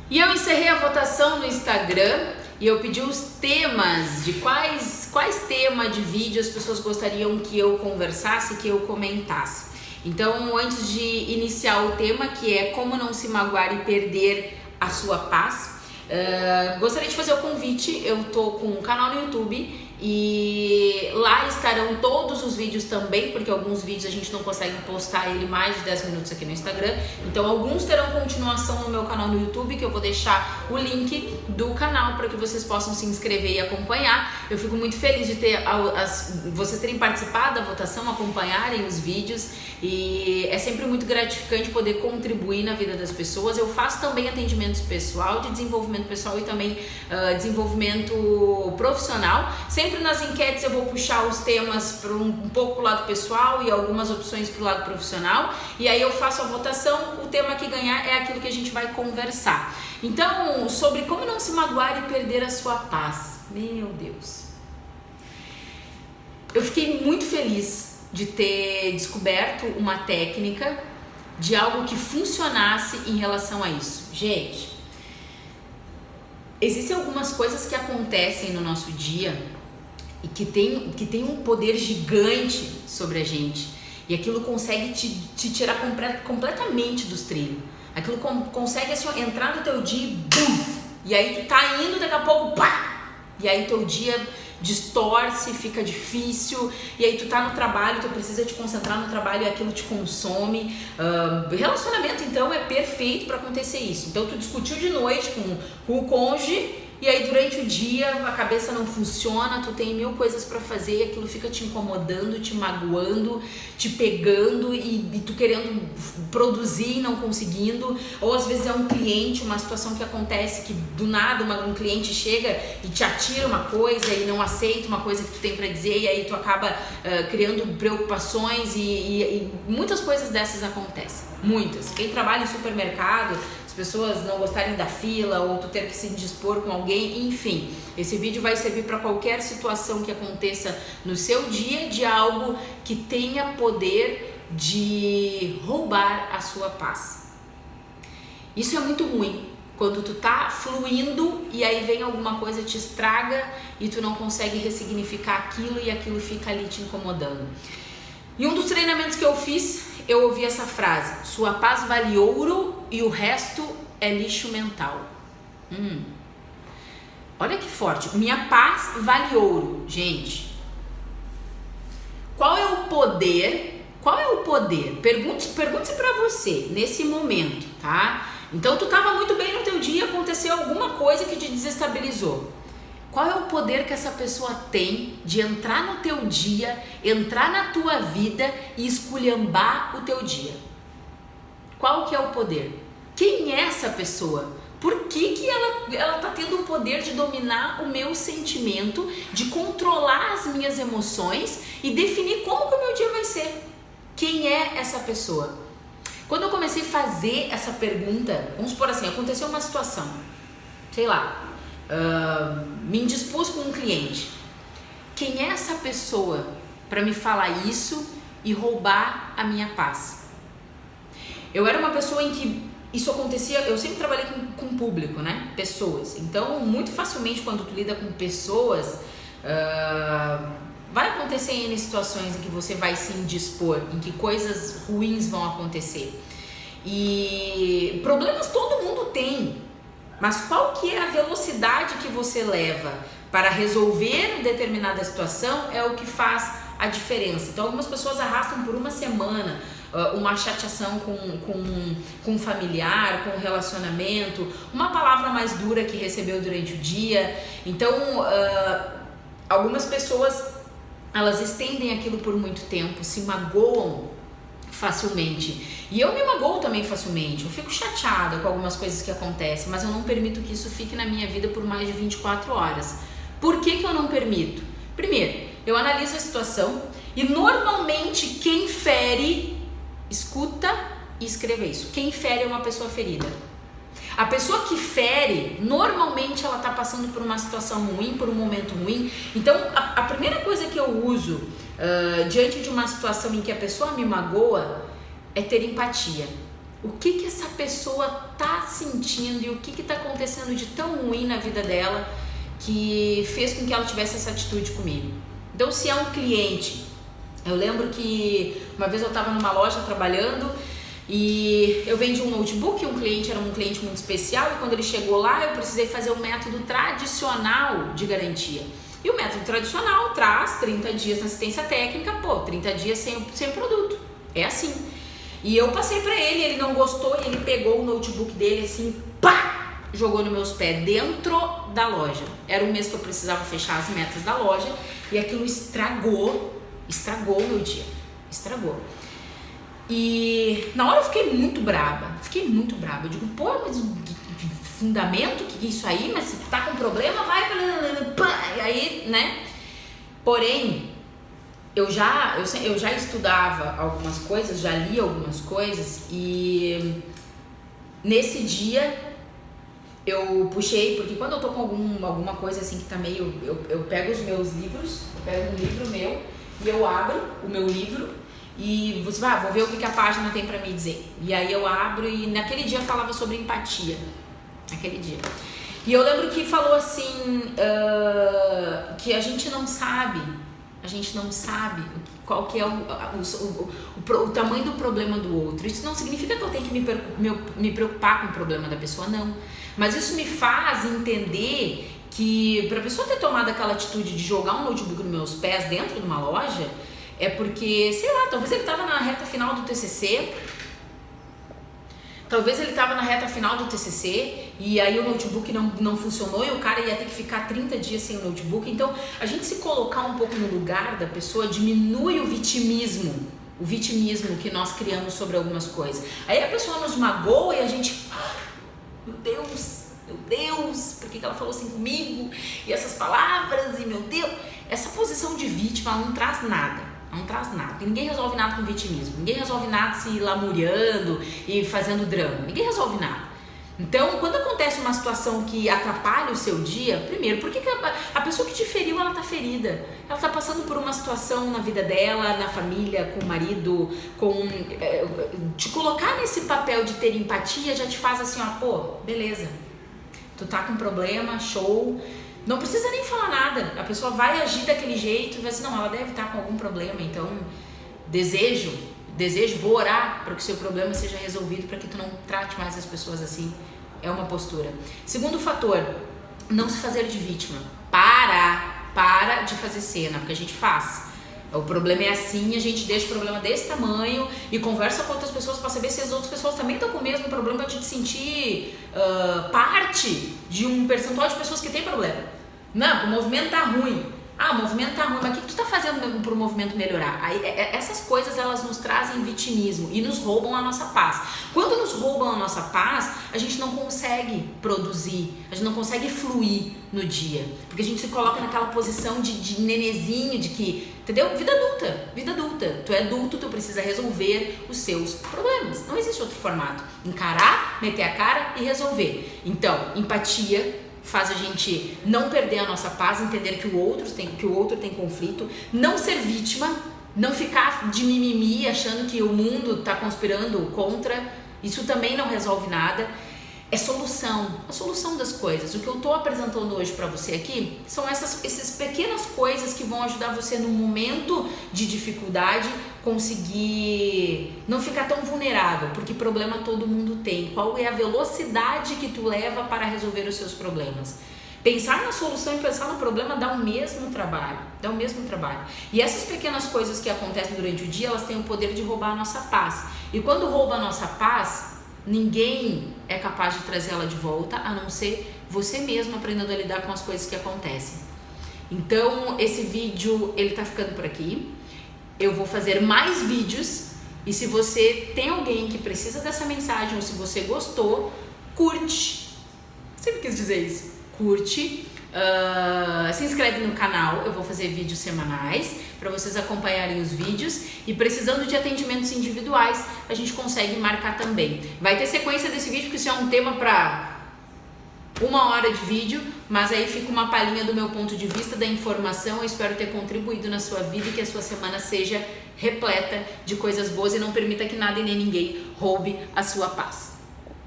E eu encerrei a votação no Instagram e eu pedi os temas de quais temas de vídeo as pessoas gostariam que eu conversasse, que eu comentasse. Então, antes de iniciar o tema, que é como não se magoar e perder a sua paz, gostaria de fazer o convite. Eu tô com um canal no YouTube e lá estarão todos os vídeos também, porque alguns vídeos a gente não consegue postar ele mais de 10 minutos aqui no Instagram, então alguns terão continuação no meu canal no YouTube, que eu vou deixar o link do canal para que vocês possam se inscrever e acompanhar. Eu fico muito feliz de ter vocês terem participado da votação, acompanharem os vídeos, e é sempre muito gratificante poder contribuir na vida das pessoas. Eu faço também atendimentos pessoal, de desenvolvimento pessoal e também desenvolvimento profissional. Sempre nas enquetes eu vou puxar os temas para um pouco pro lado pessoal e algumas opções pro lado profissional, e aí eu faço a votação, o tema que ganhar é aquilo que a gente vai conversar. Então, sobre como não se magoar e perder a sua paz. Meu Deus. Eu fiquei muito feliz de ter descoberto uma técnica de algo que funcionasse em relação a isso. Gente, existem algumas coisas que acontecem no nosso dia e que tem um poder gigante sobre a gente, e aquilo consegue te tirar completamente dos trilhos. Aquilo consegue assim, entrar no teu dia e bum! E aí tu tá indo, daqui a pouco pá! E aí teu dia distorce, fica difícil, e aí tu tá no trabalho, tu precisa te concentrar no trabalho e aquilo te consome. Relacionamento então é perfeito para acontecer isso. Então tu discutiu de noite com o cônjuge, e aí durante o dia a cabeça não funciona, tu tem mil coisas pra fazer e aquilo fica te incomodando, te magoando, te pegando e tu querendo produzir e não conseguindo. Ou às vezes é um cliente, uma situação que acontece que do nada um cliente chega e te atira uma coisa e não aceita uma coisa que tu tem pra dizer, e aí tu acaba criando preocupações e muitas coisas dessas acontecem, muitas. Quem trabalha em supermercado, pessoas não gostarem da fila, ou tu ter que se indispor com alguém, enfim. Esse vídeo vai servir para qualquer situação que aconteça no seu dia, de algo que tenha poder de roubar a sua paz. Isso é muito ruim, quando tu tá fluindo e aí vem alguma coisa, te estraga e tu não consegue ressignificar aquilo e aquilo fica ali te incomodando. E um dos treinamentos que eu fiz, eu ouvi essa frase: sua paz vale ouro e o resto é lixo mental. Olha que forte. Minha paz vale ouro. Gente, qual é o poder? Qual é o poder? Pergunte-se pra você nesse momento, tá? Então tu tava muito bem no teu dia, aconteceu alguma coisa que te desestabilizou. Qual é o poder que essa pessoa tem de entrar no teu dia, entrar na tua vida e esculhambar o teu dia? Qual que é o poder? Quem é essa pessoa? Por que ela tá tendo o poder de dominar o meu sentimento, de controlar as minhas emoções e definir como que o meu dia vai ser? Quem é essa pessoa? Quando eu comecei a fazer essa pergunta, vamos supor assim, aconteceu uma situação, sei lá, me indispus com um cliente. Quem é essa pessoa para me falar isso e roubar a minha paz? Eu era uma pessoa em que isso acontecia, eu sempre trabalhei com público, né? Pessoas. Então, muito facilmente quando tu lida com pessoas, vai acontecer em situações em que você vai se indispor, em que coisas ruins vão acontecer. E problemas todo mundo tem. Mas qual que é a velocidade que você leva para resolver determinada situação é o que faz a diferença. Então algumas pessoas arrastam por uma semana uma chateação com um familiar, com um relacionamento, uma palavra mais dura que recebeu durante o dia. Então algumas pessoas, elas estendem aquilo por muito tempo, se magoam facilmente. E eu me magoo também facilmente, eu fico chateada com algumas coisas que acontecem, mas eu não permito que isso fique na minha vida por mais de 24 horas. Por que eu não permito? Primeiro, eu analiso a situação e normalmente quem fere, escuta e escreva isso. Quem fere é uma pessoa ferida. A pessoa que fere, normalmente ela tá passando por uma situação ruim, por um momento ruim. Então, a primeira coisa que eu uso diante de uma situação em que a pessoa me magoa é ter empatia. O que essa pessoa tá sentindo e o que tá acontecendo de tão ruim na vida dela que fez com que ela tivesse essa atitude comigo. Então, se é um cliente, eu lembro que uma vez eu estava numa loja trabalhando e eu vendi um notebook, um cliente era um cliente muito especial, e quando ele chegou lá eu precisei fazer o método tradicional de garantia. E o método tradicional traz 30 dias na assistência técnica, 30 dias sem produto. É assim. E eu passei pra ele não gostou, e ele pegou o notebook dele assim, pá! Jogou nos meus pés dentro da loja. Era um mês que eu precisava fechar as metas da loja e aquilo estragou o meu dia. Estragou. E na hora eu fiquei muito braba. Eu digo, mas fundamento, que é isso aí? Mas se tu tá com problema, vai. E aí, né? Porém, eu já estudava algumas coisas, já li algumas coisas, e nesse dia eu puxei, porque quando eu tô com alguma coisa assim que tá meio... Eu pego os meus livros, eu pego um livro meu e eu abro o meu livro e você vai, vou ver o que a página tem pra me dizer. E aí eu abro, e naquele dia falava sobre empatia. Naquele dia. E eu lembro que falou assim, que a gente não sabe qual que é o tamanho do problema do outro. Isso não significa que eu tenho que me preocupar com o problema da pessoa, não. Mas isso me faz entender que para a pessoa ter tomado aquela atitude de jogar um notebook nos meus pés dentro de uma loja, é porque, sei lá, talvez ele estava na reta final do TCC, e aí o notebook não funcionou e o cara ia ter que ficar 30 dias sem o notebook. Então, a gente se colocar um pouco no lugar da pessoa diminui o vitimismo que nós criamos sobre algumas coisas. Aí a pessoa nos magoa e a gente, meu Deus, por que ela falou assim comigo? E essas palavras, e meu Deus, essa posição de vítima não traz nada. Não traz nada, porque ninguém resolve nada com vitimismo, ninguém resolve nada se lamuriando e fazendo drama, ninguém resolve nada. Então, quando acontece uma situação que atrapalha o seu dia, primeiro, por que a pessoa que te feriu, ela tá ferida? Ela tá passando por uma situação na vida dela, na família, com o marido, te colocar nesse papel de ter empatia já te faz assim, beleza, tu tá com problema, show. Não precisa nem falar nada, a pessoa vai agir daquele jeito e vai assim, não, ela deve estar com algum problema, então desejo, vou orar para que o seu problema seja resolvido, para que tu não trate mais as pessoas assim. É uma postura. Segundo fator, não se fazer de vítima. Para de fazer cena, porque a gente faz. O problema é assim, a gente deixa o problema desse tamanho e conversa com outras pessoas para saber se as outras pessoas também estão com o mesmo problema, para te sentir parte de um percentual de pessoas que tem problema. Não, o movimento tá ruim. O movimento tá ruim, mas o que tu tá fazendo pro movimento melhorar? Aí, essas coisas, elas nos trazem vitimismo e nos roubam a nossa paz. Quando nos roubam a nossa paz, a gente não consegue produzir, a gente não consegue fluir no dia, porque a gente se coloca naquela posição de nenezinho, de que, entendeu? Vida adulta. Tu é adulto, tu precisa resolver os seus problemas. Não existe outro formato. Encarar, meter a cara e resolver. Então, empatia faz a gente não perder a nossa paz, entender que o outro tem conflito, não ser vítima, não ficar de mimimi achando que o mundo está conspirando contra. Isso também não resolve nada. É a solução das coisas. O que eu estou apresentando hoje para você aqui são essas pequenas coisas que vão ajudar você no momento de dificuldade conseguir não ficar tão vulnerável, porque problema todo mundo tem. Qual é a velocidade que tu leva para resolver os seus problemas? Pensar na solução e pensar no problema dá o mesmo trabalho. E essas pequenas coisas que acontecem durante o dia, elas têm o poder de roubar a nossa paz. E quando rouba a nossa paz, ninguém é capaz de trazê-la de volta, a não ser você mesmo aprendendo a lidar com as coisas que acontecem. Então, esse vídeo, ele tá ficando por aqui. Eu vou fazer mais vídeos. E se você tem alguém que precisa dessa mensagem, ou se você gostou, curte. Sempre quis dizer isso. Curte. Se inscreve no canal. Eu vou fazer vídeos semanais para vocês acompanharem os vídeos, e precisando de atendimentos individuais, a gente consegue marcar também. Vai ter sequência desse vídeo, porque isso é um tema para 1 hora de vídeo, mas aí fica uma palhinha do meu ponto de vista, da informação. Eu espero ter contribuído na sua vida e que a sua semana seja repleta de coisas boas e não permita que nada e nem ninguém roube a sua paz.